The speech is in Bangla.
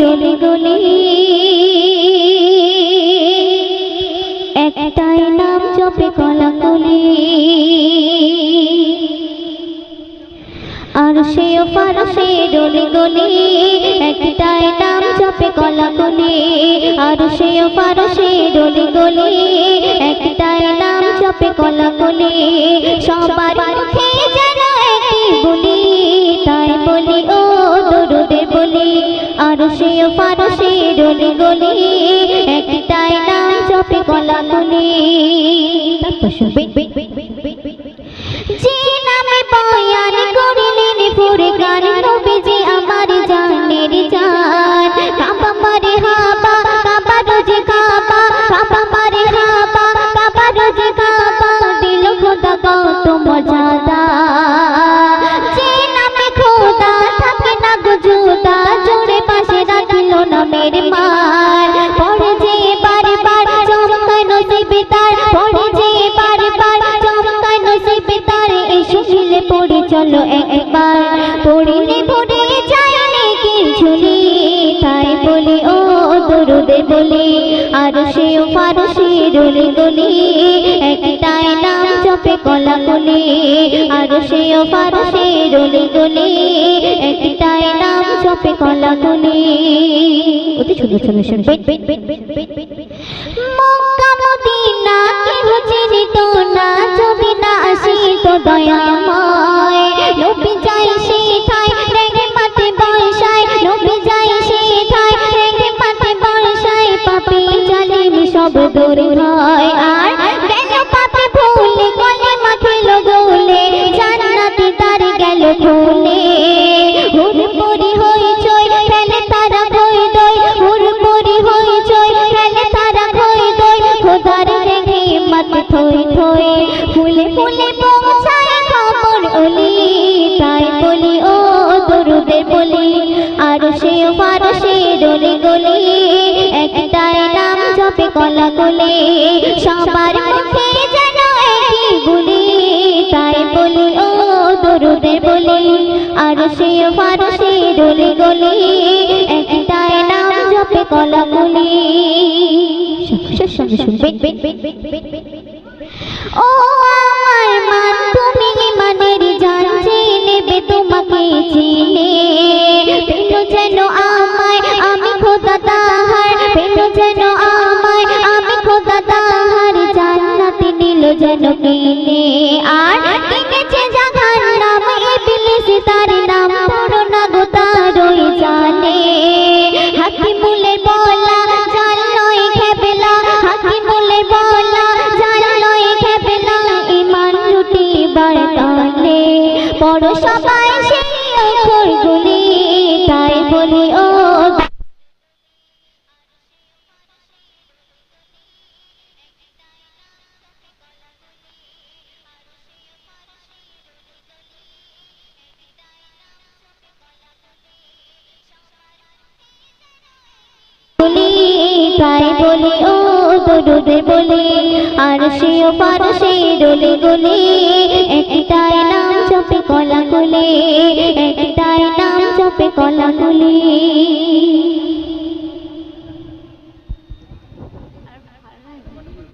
ডোলে গলি একটাই নাম জপে কলাকলি আর সেও ফারসে ডোলে গলি একটাই নাম জপে কলাকলি আর সেও ফারসে ডোলে গলি একটাই নাম জপে কলাকলি সবার মুখে যেন একই বলি তাই বলি ও দরুদের বলি আর সেও ফারসে ডোলে গলি একটাই নাম জপে কলাকলি তারপর শুনবে যে নামে বয়ান করিলেন ফুরকান নবীজি আমার জানের জান কাবা মারে হাবা কাবা রোজে কাবা কাবা মারে হাবা কাবা রোজে কাবা দিল খোদা কত মজাদার যে নামে খোদা থাকে না গুজুদা জোরে পাশে রাখিল নামের মান পড়ে যে বারবার চমকায় নসিবে তার পড়ে যে বারবার চমকায় নসিবে তার এসো মিলে পড়ে চলো একবার পড়িলে পড়ে যায় নেকির ঝুলি তাই বলি ও দরুদে বলি আর সেও ফারসি ডোলে গলি একটাই নাম জপে কলাকলি আর সেও ফারসি ডোলে গলি একটাই নাম জপে কলাকলি অতি সুন্দর সুন্দর শুনবে মক্কা মদিনা কেহ চিনিত না যদি না আসিত দয়াময় নবী যাই সেথায় রেগে মাঠে বর্ষায় নবী যাই সেথায় রেগে মাঠে বর্ষায় পাপী জালিম সব দূর হয় আর গেল পাপে ভুলে গলে মাখিল গলে জান্নাতে তার গেল ভুলে হুড়পড়ি হইচই ফেলে তারা ভয় দই হুড়পড়ি হইচই ফেলে তারা ভয় দই খোদার রেগে মাথে থই থই ফুলে ফুলে পৌঁছায় খবর ওলি তাই বলি ও দরুদের বলি আর সেও ফারসে ডোলে গলি একটাই নাম জপে কলাকলি সবার মুখে যেন একই বলি তাই বলি ও দরুদের বলি আর সেও ফারসে ডোলে গলি একটাই নাম জপে কলাকলি সঙ্গে শুনবে ও আমার মান তুমি ইমানের জান নেবে তোমাকে চিনে পেল যেন আমায় আমি খোদা তাহার পেল যেন আমায় আমি খোদা তাহার জান্নাতে নিল যেন কিনে আর কিনেছে জাহান্নাম ইবলিস তার নাম পড়ো না গো তারই জানে হাকিমুলের বলা জান নয় খেবেলা হাকিমুলের বলা জান নয় খেবেলা ঈমান লুটি বারতানে পড়ো সবাই সেই অক্ষরগুলি তাই বলি ও তাই বলি ও দরুদে বলি আর সেও ফারসি ডোলে গলি একটাই নাম জপে কলাকলি একটাই নাম জপে কলাকলি।